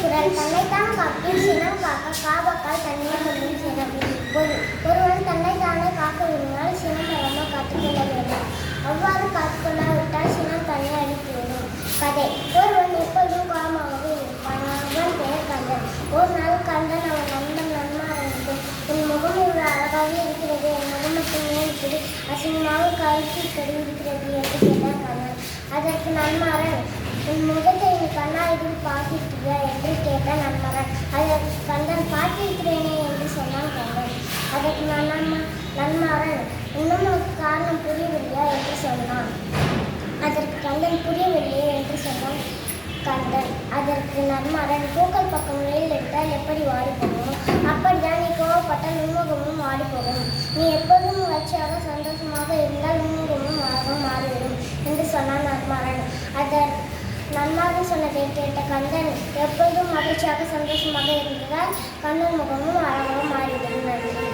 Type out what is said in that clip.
திருக்குறள் தன்னைத்தான் காப்பின் சினம் காக்க காவக்கால் தன்னை கொள்ளும் சினம். ஒருவன் தன்னைத்தானே காக்க விரும்பினால் சினம் வராமல் காத்துக்கொள்ள வேண்டும். அவ்வாறு காத்துக்கொள்ளாவிட்டால் சினம் தன்னை அடித்துவிடும். கதை. ஒருவன் எப்பொழுதும் காமாகவே இருப்பான். அவன் பெயர் கந்தன். ஒரு நாள் கந்தன் அவன் நண்பன் நன்மாரனுக்கு, உன் முகம் இவ்வளவு அழகாக இருக்கிறது, என் முகம் மட்டும் ஏன் இப்படி அசிங்கமாக கருத்து இருக்கிறது என்று கேட்டான் கந்தன். அதற்கு நன்மாரன், உன் முகத்தை நீ கண்ணாடியில் பார்த்திருக்கியா என்று கேட்டான் நன்மாரன். அதற்கு கந்தன், பார்த்திருக்கிறேனே என்று சொன்னான் கந்தன். அதற்கு நன்மாரன், இன்னும் உனக்கு காரணம் புரியவில்லையா என்று சொன்னான். அதற்கு கந்தன், புரியவில்லையே என்று சொன்னான் கந்தன். அதற்கு நன்மாரன், பூக்கள் பக்கம் வெயில் எடுத்தால் எப்படி வாடி போகும், அப்படிதான் நீ கோவப்பட்டால் உன்முகமும் வாடி போகும். நீ எப்போதும் மகிழ்ச்சியாக சந்தோஷமாக இருந்தால் உன்முகமும் அழகாக மாறிவிடும் என்று சொன்னான் நன்மாரன். நன்மாரன் சொன்னதை கேட்ட கந்தன் எப்போதும் மகிழ்ச்சியாக சந்தோஷமாக இருந்தால் கந்தன் முகமும் அழகாக மாறிவிடும். நன்றி.